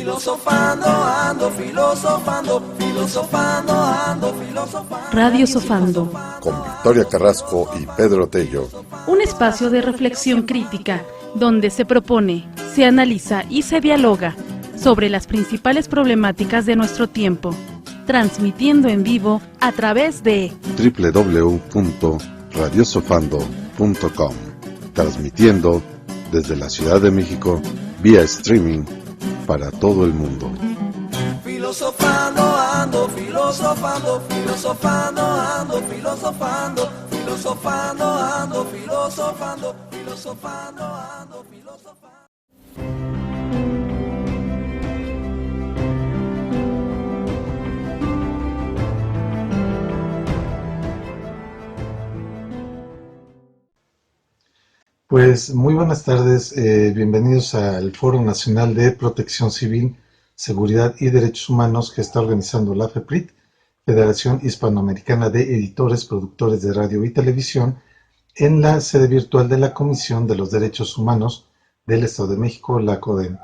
Filosofando, ando filosofando, filosofando, ando filosofando. Radio Sofando. Con Victoria Carrasco y Pedro Tello. Un espacio de reflexión crítica donde se propone, se analiza y se dialoga sobre las principales problemáticas de nuestro tiempo, transmitiendo en vivo a través de www.radiosofando.com, transmitiendo desde la Ciudad de México vía streaming para todo el mundo. Filosofando, ando filosofando, filosofando, ando filosofando, filosofando, ando filosofando, filosofando, ando filosofando. Pues muy buenas tardes, bienvenidos al Foro Nacional de Protección Civil, Seguridad y Derechos Humanos que está organizando la FEPRIT, Federación Hispanoamericana de Editores, Productores de Radio y Televisión, en la sede virtual de la Comisión de los Derechos Humanos del Estado de México, la CODEM.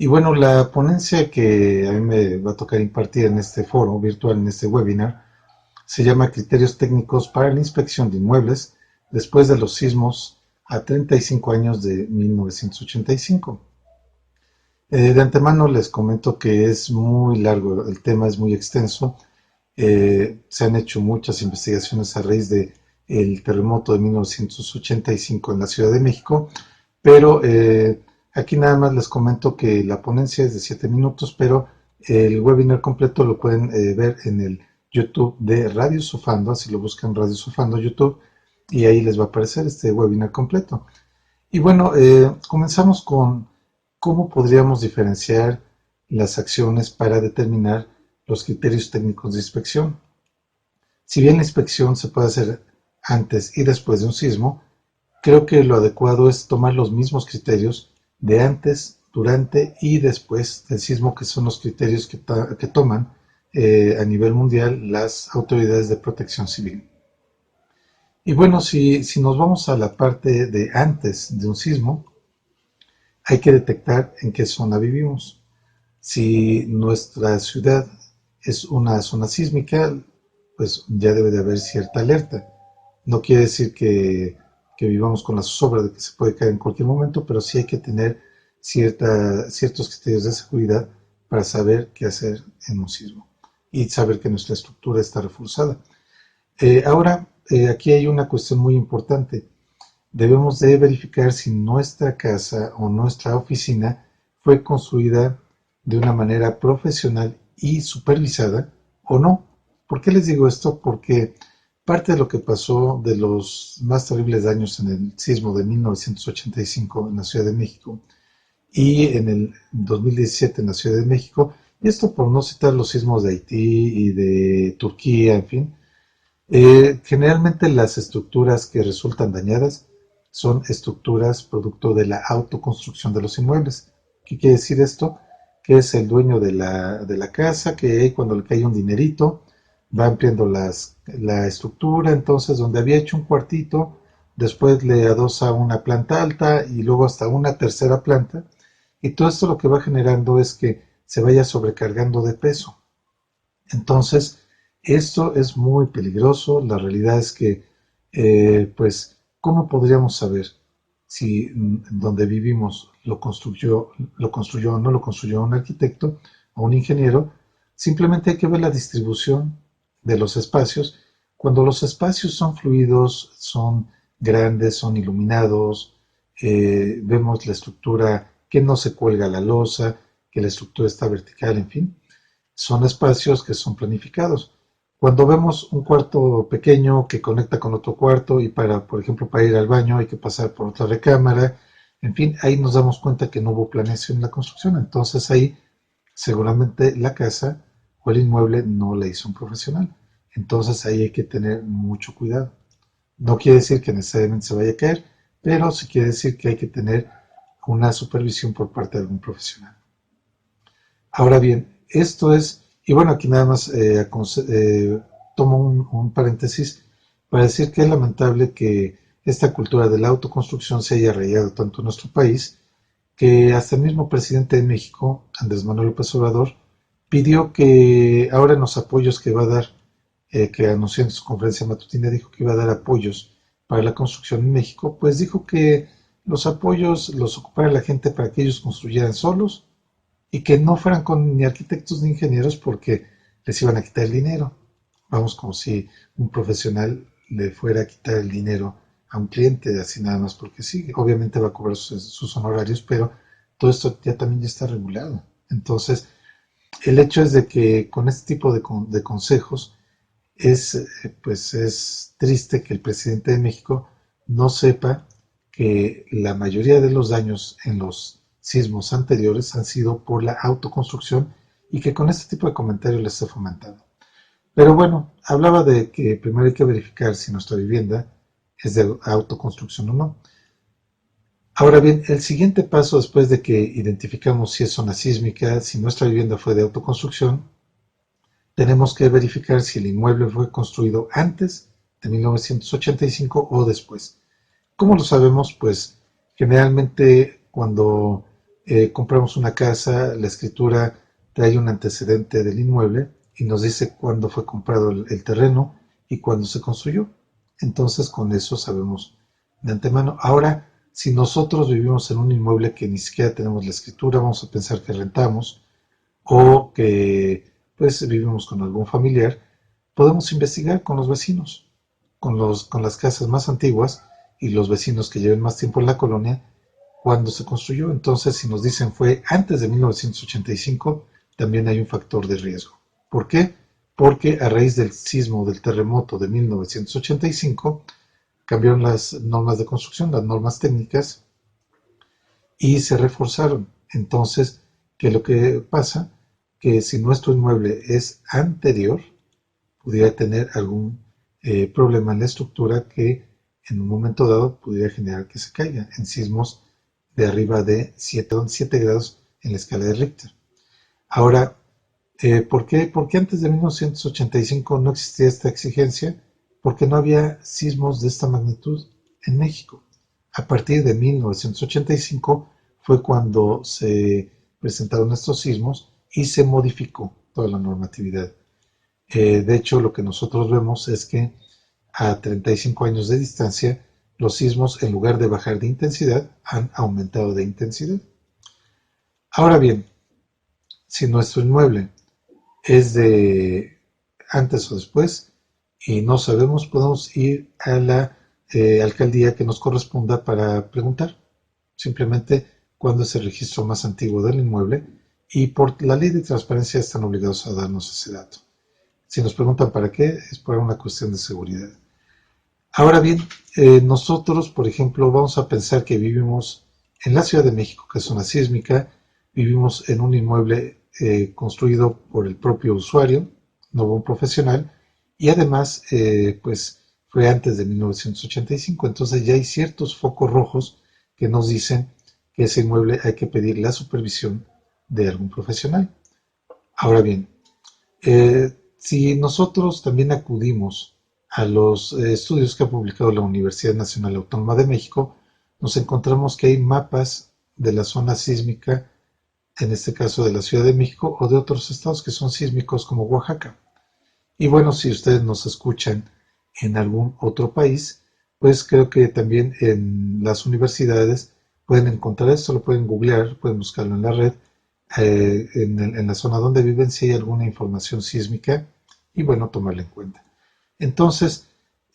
Y bueno, la ponencia que a mí me va a tocar impartir en este foro virtual, en este webinar, se llama Criterios Técnicos para la Inspección de Inmuebles después de los sismos a 35 años de 1985. De antemano les comento que es muy largo, el tema es muy extenso. Se han hecho muchas investigaciones a raíz del terremoto de 1985 en la Ciudad de México, pero aquí nada más les comento que la ponencia es de 7 minutos, pero el webinar completo lo pueden ver en el YouTube de Radio Sofando, así lo buscan Radio Sofando YouTube, y ahí les va a aparecer este webinar completo. Y bueno, comenzamos con cómo podríamos diferenciar las acciones para determinar los criterios técnicos de inspección. Si bien la inspección se puede hacer antes y después de un sismo, creo que lo adecuado es tomar los mismos criterios de antes, durante y después del sismo, que son los criterios que toman a nivel mundial las autoridades de protección civil. Y bueno, si nos vamos a la parte de antes de un sismo, hay que detectar en qué zona vivimos. Si nuestra ciudad es una zona sísmica, pues ya debe de haber cierta alerta. No quiere decir que vivamos con la zozobra de que se puede caer en cualquier momento, pero sí hay que tener ciertos criterios de seguridad para saber qué hacer en un sismo y saber que nuestra estructura está reforzada. Ahora, aquí hay una cuestión muy importante. Debemos de verificar si nuestra casa o nuestra oficina fue construida de una manera profesional y supervisada o no. ¿Por qué les digo esto? Porque parte de lo que pasó de los más terribles daños en el sismo de 1985 en la Ciudad de México y en el 2017 en la Ciudad de México, y esto por no citar los sismos de Haití y de Turquía, en fin, generalmente las estructuras que resultan dañadas son estructuras producto de la autoconstrucción de los inmuebles. ¿Qué quiere decir esto? Que es el dueño de la casa, que cuando le cae un dinerito va ampliando la estructura, entonces donde había hecho un cuartito, después le adosa una planta alta y luego hasta una tercera planta, y todo esto lo que va generando es que se vaya sobrecargando de peso. Entonces, esto es muy peligroso. La realidad es que, pues, ¿cómo podríamos saber si donde vivimos lo construyó o no lo construyó un arquitecto o un ingeniero? Simplemente hay que ver la distribución de los espacios. Cuando los espacios son fluidos, son grandes, son iluminados, vemos la estructura que no se cuelga la losa, que la estructura está vertical, en fin, son espacios que son planificados. Cuando vemos un cuarto pequeño que conecta con otro cuarto y por ejemplo, para ir al baño hay que pasar por otra recámara, en fin, ahí nos damos cuenta que no hubo planeación en la construcción. Entonces ahí seguramente la casa o el inmueble no la hizo un profesional. Entonces ahí hay que tener mucho cuidado. No quiere decir que necesariamente se vaya a caer, pero sí quiere decir que hay que tener una supervisión por parte de algún profesional. Ahora bien, esto es, y bueno, aquí nada más tomo un paréntesis para decir que es lamentable que esta cultura de la autoconstrucción se haya arraigado tanto en nuestro país que hasta el mismo presidente de México, Andrés Manuel López Obrador, pidió que ahora en los apoyos que va a dar, que anunció en su conferencia matutina, dijo que iba a dar apoyos para la construcción en México, pues dijo que los apoyos los ocupara la gente para que ellos construyeran solos y que no fueran con ni arquitectos ni ingenieros porque les iban a quitar el dinero. Vamos, como si un profesional le fuera a quitar el dinero a un cliente, así nada más porque sí, obviamente va a cobrar sus honorarios, pero todo esto también ya está regulado. Entonces, el hecho es de que con este tipo de consejos pues es triste que el presidente de México no sepa que la mayoría de los daños en los sismos anteriores han sido por la autoconstrucción y que con este tipo de comentarios le esté fomentando. Pero bueno, hablaba de que primero hay que verificar si nuestra vivienda es de autoconstrucción o no. Ahora bien, el siguiente paso después de que identificamos si es zona sísmica, si nuestra vivienda fue de autoconstrucción, tenemos que verificar si el inmueble fue construido antes de 1985 o después. ¿Cómo lo sabemos? Pues generalmente cuando compramos una casa, la escritura trae un antecedente del inmueble y nos dice cuándo fue comprado el terreno y cuándo se construyó. Entonces con eso sabemos de antemano. Ahora, si nosotros vivimos en un inmueble que ni siquiera tenemos la escritura, vamos a pensar que rentamos o que pues vivimos con algún familiar, podemos investigar con los vecinos, con las casas más antiguas y los vecinos que lleven más tiempo en la colonia, cuando se construyó. Entonces, si nos dicen fue antes de 1985, también hay un factor de riesgo. ¿Por qué? Porque a raíz del sismo, del terremoto de 1985, cambiaron las normas de construcción, las normas técnicas, y se reforzaron. Entonces, ¿qué es lo que pasa? Que si nuestro inmueble es anterior, pudiera tener algún problema en la estructura que en un momento dado pudiera generar que se caiga en sismos de arriba de 7 grados en la escala de Richter. Ahora, ¿por qué antes de 1985 no existía esta exigencia? Porque no había sismos de esta magnitud en México. A partir de 1985 fue cuando se presentaron estos sismos y se modificó toda la normatividad. De hecho, lo que nosotros vemos es que a 35 años de distancia, los sismos, en lugar de bajar de intensidad, han aumentado de intensidad. Ahora bien, si nuestro inmueble es de antes o después y no sabemos, podemos ir a la alcaldía que nos corresponda para preguntar simplemente cuándo es el registro más antiguo del inmueble, y por la ley de transparencia están obligados a darnos ese dato. Si nos preguntan para qué, es por una cuestión de seguridad. Ahora bien, nosotros, por ejemplo, vamos a pensar que vivimos en la Ciudad de México, que es zona sísmica, vivimos en un inmueble construido por el propio usuario, no un profesional, y además, pues fue antes de 1985, entonces ya hay ciertos focos rojos que nos dicen que ese inmueble hay que pedir la supervisión de algún profesional. Ahora bien, si nosotros también acudimos a los estudios que ha publicado la Universidad Nacional Autónoma de México, nos encontramos que hay mapas de la zona sísmica, en este caso de la Ciudad de México o de otros estados que son sísmicos como Oaxaca. Y bueno, si ustedes nos escuchan en algún otro país, pues creo que también en las universidades pueden encontrar esto, lo pueden googlear, pueden buscarlo en la red, en la zona donde viven, si hay alguna información sísmica, y bueno, tomarla en cuenta. Entonces,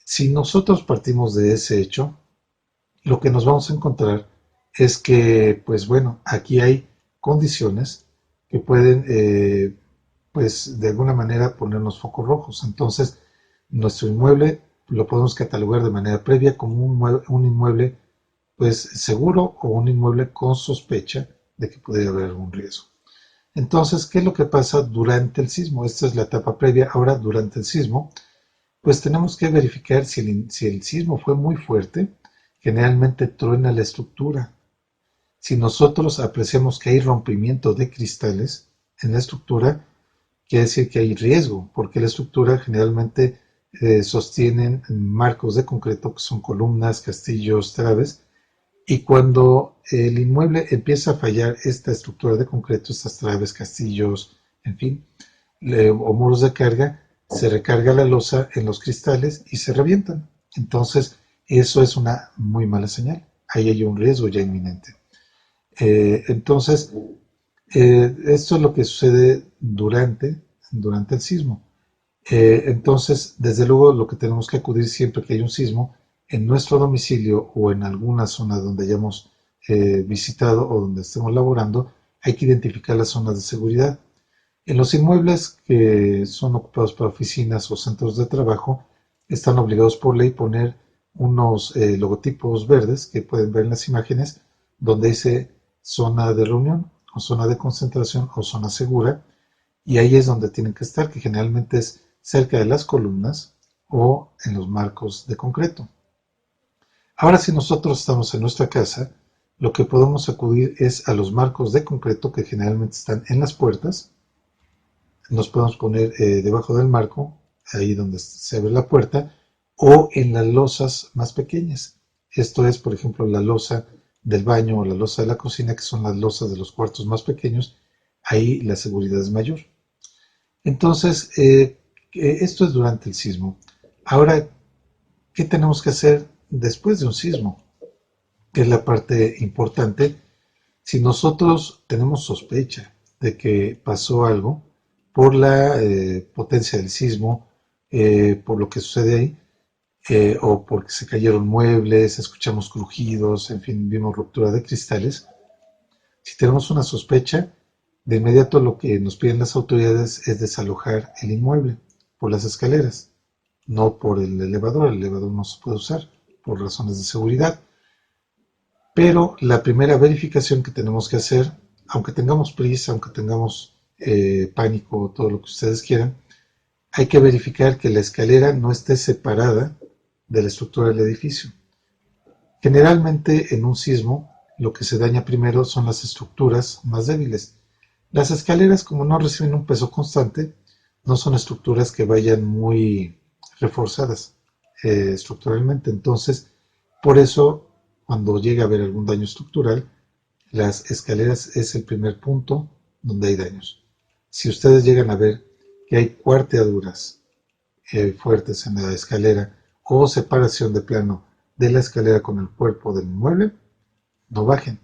si nosotros partimos de ese hecho, lo que nos vamos a encontrar es que, pues bueno, aquí hay condiciones que pueden, pues de alguna manera ponernos focos rojos. Entonces, nuestro inmueble lo podemos catalogar de manera previa como un inmueble pues seguro o un inmueble con sospecha de que pudiera haber algún riesgo. Entonces, ¿qué es lo que pasa durante el sismo? Esta es la etapa previa. Ahora, durante el sismo, pues tenemos que verificar si el sismo fue muy fuerte. Generalmente truena la estructura. Si nosotros apreciamos que hay rompimiento de cristales en la estructura, quiere decir que hay riesgo, porque la estructura generalmente sostienen marcos de concreto que son columnas, castillos, traves, Y cuando el inmueble empieza a fallar esta estructura de concreto, estas traves, castillos, en fin, o muros de carga, se recarga la losa en los cristales y se revientan. Entonces, eso es una muy mala señal. Ahí hay un riesgo ya inminente. Entonces, esto es lo que sucede durante el sismo. Entonces, desde luego, lo que tenemos que acudir siempre que hay un sismo, en nuestro domicilio o en alguna zona donde hayamos visitado o donde estemos laborando, hay que identificar las zonas de seguridad. En los inmuebles que son ocupados para oficinas o centros de trabajo, están obligados por ley poner unos logotipos verdes que pueden ver en las imágenes, donde dice zona de reunión o zona de concentración o zona segura, y ahí es donde tienen que estar, que generalmente es cerca de las columnas o en los marcos de concreto. Ahora, si nosotros estamos en nuestra casa, lo que podemos acudir es a los marcos de concreto que generalmente están en las puertas. Nos podemos poner debajo del marco, ahí donde se abre la puerta, o en las losas más pequeñas. Esto es, por ejemplo, la losa del baño o la losa de la cocina, que son las losas de los cuartos más pequeños. Ahí la seguridad es mayor. Entonces, esto es durante el sismo. Ahora, ¿qué tenemos que hacer después de un sismo? Que es la parte importante. Si nosotros tenemos sospecha de que pasó algo por la potencia del sismo, por lo que sucede ahí, o porque se cayeron muebles, escuchamos crujidos, en fin, vimos ruptura de cristales. Si tenemos una sospecha, de inmediato lo que nos piden las autoridades es desalojar el inmueble por las escaleras, no por el elevador no se puede usar por razones de seguridad. Pero la primera verificación que tenemos que hacer, aunque tengamos prisa, aunque tengamos pánico, todo lo que ustedes quieran, hay que verificar que la escalera no esté separada de la estructura del edificio. Generalmente en un sismo lo que se daña primero son las estructuras más débiles. Las escaleras, como no reciben un peso constante, no son estructuras que vayan muy reforzadas estructuralmente. Entonces, por eso, cuando llega a haber algún daño estructural, las escaleras es el primer punto donde hay daños. Si ustedes llegan a ver que hay cuarteaduras fuertes en la escalera o separación de plano de la escalera con el cuerpo del inmueble, no bajen.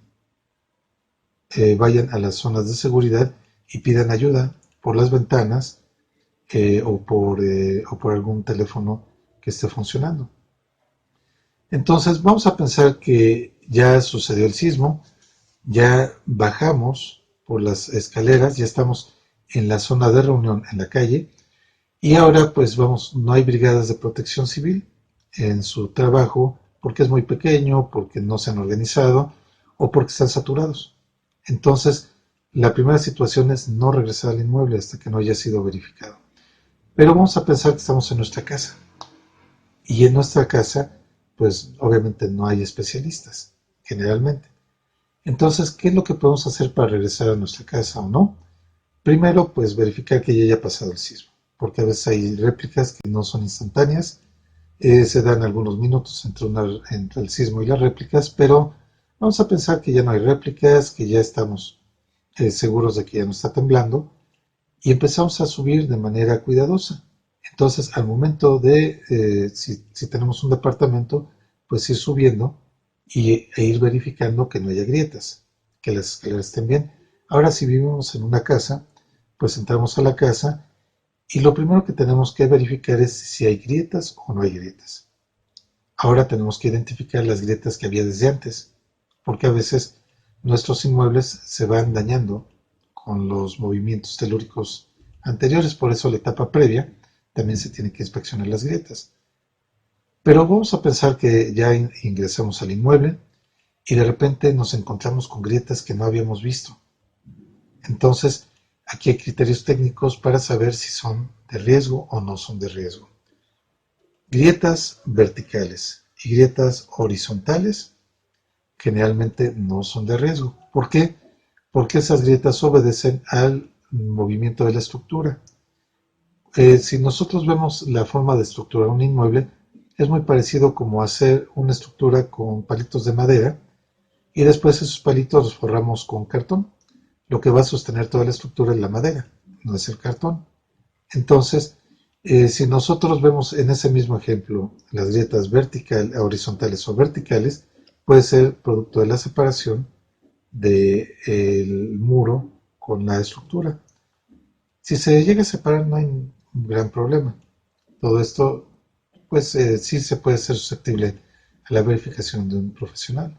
Vayan a las zonas de seguridad y pidan ayuda por las ventanas o por algún teléfono que esté funcionando. Entonces vamos a pensar que ya sucedió el sismo, ya bajamos por las escaleras, ya estamos en la zona de reunión en la calle y ahora pues vamos, no hay brigadas de protección civil en su trabajo porque es muy pequeño, porque no se han organizado o porque están saturados. Entonces, la primera situación es no regresar al inmueble hasta que no haya sido verificado. Pero vamos a pensar que estamos en nuestra casa. Y en nuestra casa, pues obviamente no hay especialistas, generalmente. Entonces, ¿qué es lo que podemos hacer para regresar a nuestra casa o no? Primero, pues verificar que ya haya pasado el sismo, porque a veces hay réplicas que no son instantáneas. Se dan algunos minutos entre el sismo y las réplicas, pero vamos a pensar que ya no hay réplicas, que ya estamos seguros de que ya no está temblando y empezamos a subir de manera cuidadosa. Entonces, al momento de, si tenemos un departamento, pues ir subiendo e ir verificando que no haya grietas, que las escaleras estén bien. Ahora, si vivimos en una casa, pues entramos a la casa y lo primero que tenemos que verificar es si hay grietas o no hay grietas. Ahora tenemos que identificar las grietas que había desde antes, porque a veces nuestros inmuebles se van dañando con los movimientos telúricos anteriores, por eso la etapa previa también se tiene que inspeccionar las grietas. Pero vamos a pensar que ya ingresamos al inmueble y de repente nos encontramos con grietas que no habíamos visto. Entonces, aquí hay criterios técnicos para saber si son de riesgo o no son de riesgo. Grietas verticales y grietas horizontales generalmente no son de riesgo. ¿Por qué? Porque esas grietas obedecen al movimiento de la estructura. Si nosotros vemos la forma de estructurar un inmueble, es muy parecido como hacer una estructura con palitos de madera y después esos palitos los forramos con cartón. Lo que va a sostener toda la estructura es la madera, no es el cartón. Entonces, si nosotros vemos en ese mismo ejemplo las grietas horizontales o verticales, puede ser producto de la separación del muro con la estructura. Si se llega a separar no hay un gran problema. Todo esto, pues sí se puede ser susceptible a la verificación de un profesional.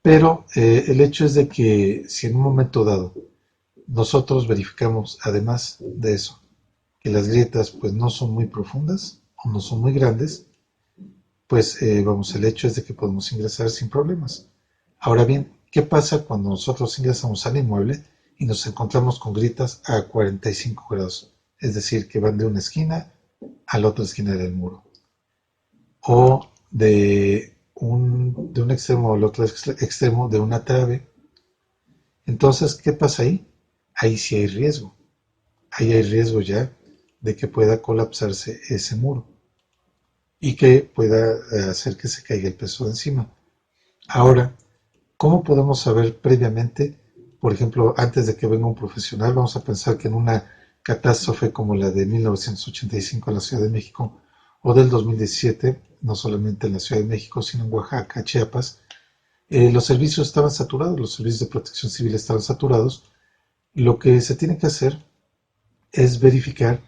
Pero el hecho es de que si en un momento dado nosotros verificamos, además de eso, que las grietas pues no son muy profundas o no son muy grandes, pues vamos, el hecho es de que podemos ingresar sin problemas. Ahora bien, ¿qué pasa cuando nosotros ingresamos al inmueble y nos encontramos con grietas a 45 grados? Es decir, que van de una esquina a la otra esquina del muro. O de un extremo al otro extremo de una trave. Entonces, ¿qué pasa ahí? Ahí sí hay riesgo. Ahí hay riesgo ya de que pueda colapsarse ese muro y que pueda hacer que se caiga el peso de encima. Ahora, ¿cómo podemos saber previamente? Por ejemplo, antes de que venga un profesional, vamos a pensar que en una catástrofe como la de 1985 en la Ciudad de México o del 2017, no solamente en la Ciudad de México, sino en Oaxaca, Chiapas, los servicios estaban saturados, los servicios de protección civil estaban saturados. Lo que se tiene que hacer es verificar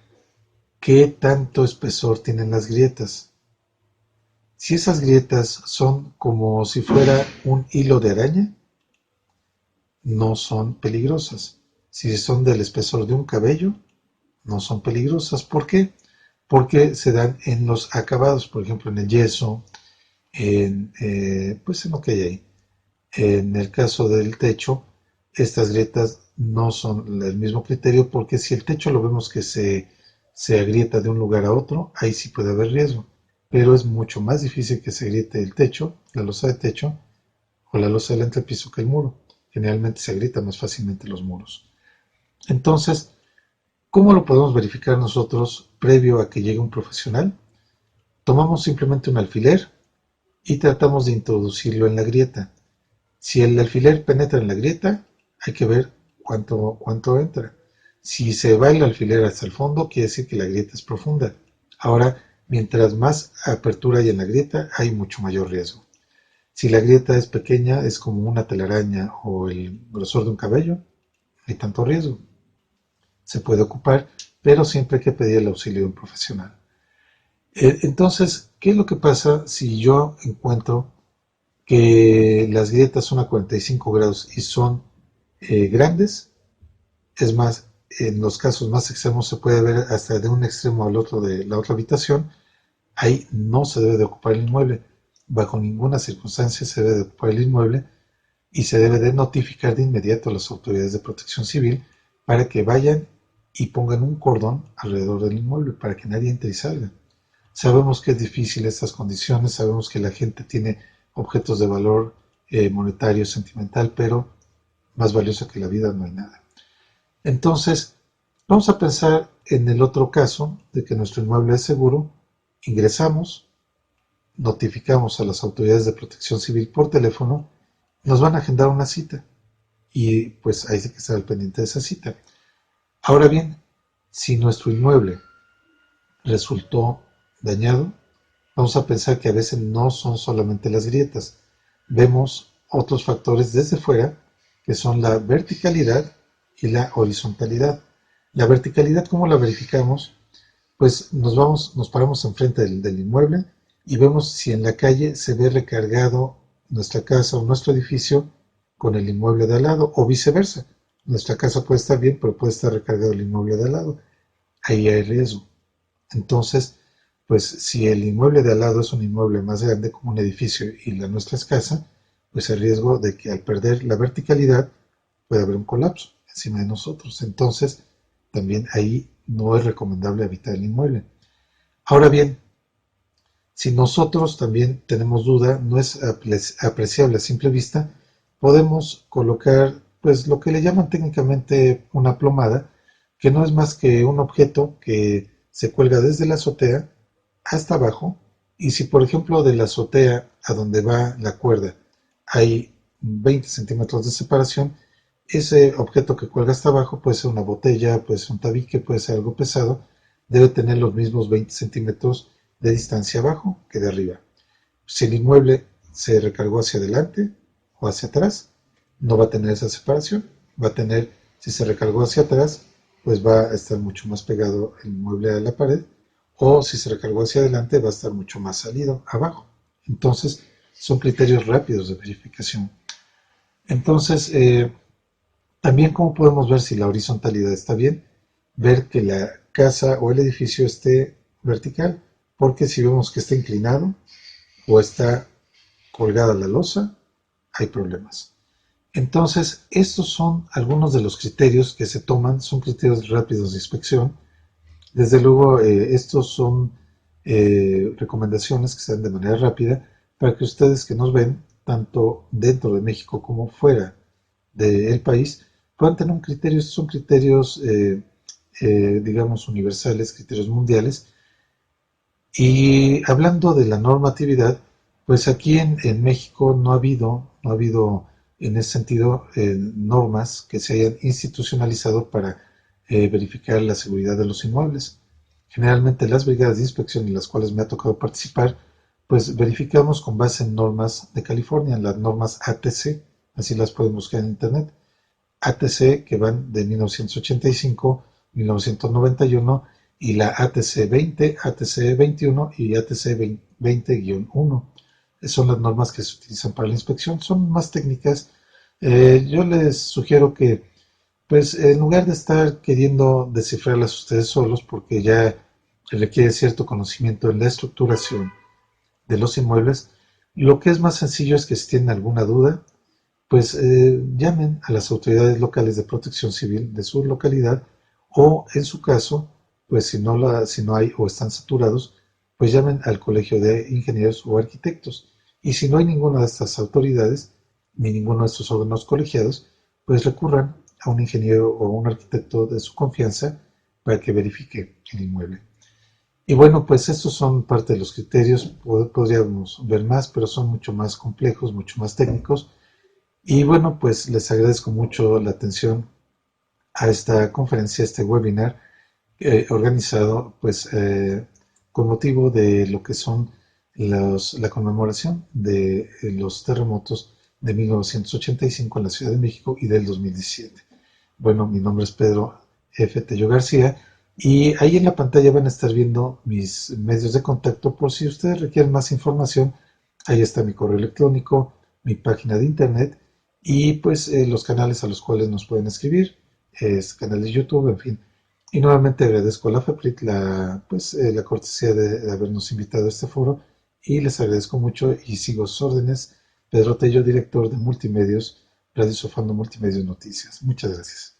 qué tanto espesor tienen las grietas. Si esas grietas son como si fuera un hilo de araña, no son peligrosas. Si son del espesor de un cabello, no son peligrosas. ¿Por qué? Porque se dan en los acabados, por ejemplo, en el yeso, pues en lo que hay ahí. En el caso del techo, estas grietas no son el mismo criterio, porque si el techo lo vemos que se agrieta de un lugar a otro, ahí sí puede haber riesgo. Pero es mucho más difícil que se agriete el techo, la losa de techo, o la losa del entrepiso que el muro. Generalmente se agrietan más fácilmente los muros. Entonces, ¿cómo lo podemos verificar nosotros previo a que llegue un profesional? Tomamos simplemente un alfiler y tratamos de introducirlo en la grieta. Si el alfiler penetra en la grieta, hay que ver cuánto entra. Si se va el alfiler hasta el fondo, quiere decir que la grieta es profunda. Ahora, mientras más apertura hay en la grieta, hay mucho mayor riesgo. Si la grieta es pequeña, es como una telaraña o el grosor de un cabello, no hay tanto riesgo. Se puede ocupar, pero siempre hay que pedir el auxilio de un profesional. Entonces, ¿qué es lo que pasa si yo encuentro que las grietas son a 45 grados y son grandes? Es más, en los casos más extremos se puede ver hasta de un extremo al otro de la otra habitación. Ahí no se debe de ocupar el inmueble. Bajo ninguna circunstancia se debe de ocupar el inmueble y se debe de notificar de inmediato a las autoridades de protección civil para que vayan y pongan un cordón alrededor del inmueble para que nadie entre y salga. Sabemos que es difícil estas condiciones, sabemos que la gente tiene objetos de valor monetario, sentimental, pero más valioso que la vida no hay nada. Entonces, vamos a pensar en el otro caso de que nuestro inmueble es seguro. Ingresamos, notificamos a las autoridades de protección civil por teléfono, nos van a agendar una cita y pues hay que estar al pendiente de esa cita. Ahora bien, si nuestro inmueble resultó dañado, vamos a pensar que a veces no son solamente las grietas. Vemos otros factores desde fuera que son la verticalidad y la horizontalidad. La verticalidad, ¿cómo la verificamos? Pues nos paramos enfrente del inmueble y vemos si en la calle se ve recargado nuestra casa o nuestro edificio con el inmueble de al lado, o viceversa. Nuestra casa puede estar bien, pero puede estar recargado el inmueble de al lado. Ahí hay riesgo. Entonces, pues si el inmueble de al lado es un inmueble más grande como un edificio y la nuestra es casa, pues el riesgo de que al perder la verticalidad puede haber un colapso encima de nosotros. Entonces, también ahí no es recomendable habitar el inmueble. Ahora bien, si nosotros también tenemos duda, no es apreciable a simple vista, podemos colocar pues lo que le llaman técnicamente una plomada, que no es más que un objeto que se cuelga desde la azotea hasta abajo Y si por ejemplo de la azotea a donde va la cuerda hay 20 centímetros de separación, ese objeto que cuelga hasta abajo puede ser una botella, puede ser un tabique, puede ser algo pesado, debe tener los mismos 20 centímetros de distancia abajo que de arriba. Si el inmueble se recargó hacia adelante o hacia atrás, no va a tener esa separación. Va a tener, si se recargó hacia atrás, pues va a estar mucho más pegado el inmueble a la pared, o si se recargó hacia adelante, va a estar mucho más salido abajo. Entonces, son criterios rápidos de verificación. Entonces, también cómo podemos ver si la horizontalidad está bien, ver que la casa o el edificio esté vertical, porque si vemos que está inclinado o está colgada la losa, hay problemas. Entonces, estos son algunos de los criterios que se toman, son criterios rápidos de inspección. Desde luego, estos son recomendaciones que se dan de manera rápida para que ustedes que nos ven, tanto dentro de México como fuera del país, puedan tener un criterio. Estos son criterios, digamos, universales, criterios mundiales. Y hablando de la normatividad, pues aquí en México no ha habido en ese sentido normas que se hayan institucionalizado para verificar la seguridad de los inmuebles. Generalmente las brigadas de inspección en las cuales me ha tocado participar, pues verificamos con base en normas de California, las normas ATC, así las pueden buscar en internet. ATC que van de 1985, 1991 y la ATC 20, ATC 21 y ATC 20-1. Son las normas que se utilizan para la inspección, son más técnicas. Yo les sugiero que, pues, en lugar de estar queriendo descifrarlas ustedes solos, porque ya requiere cierto conocimiento en la estructuración de los inmuebles, lo que es más sencillo es que si tienen alguna duda, pues llamen a las autoridades locales de protección civil de su localidad, o en su caso, pues si no hay o están saturados, pues llamen al colegio de ingenieros o arquitectos. Y si no hay ninguna de estas autoridades, ni ninguno de estos órganos colegiados, pues recurran a un ingeniero o un arquitecto de su confianza para que verifique el inmueble. Y bueno, pues estos son parte de los criterios, podríamos ver más, pero son mucho más complejos, mucho más técnicos. Y bueno, pues les agradezco mucho la atención a esta conferencia, a este webinar organizado pues con motivo de lo que son la conmemoración de los terremotos de 1985 en la Ciudad de México y del 2017. Bueno, mi nombre es Pedro F. Tello García y ahí en la pantalla van a estar viendo mis medios de contacto por si ustedes requieren más información. Ahí está mi correo electrónico, mi página de internet y pues los canales a los cuales nos pueden escribir, canal de YouTube, en fin. Y nuevamente agradezco a la FEPRIT la cortesía de habernos invitado a este foro y les agradezco mucho y sigo sus órdenes. Pedro Tello, director de Multimedios, Radio Sofando Multimedios Noticias. Muchas gracias.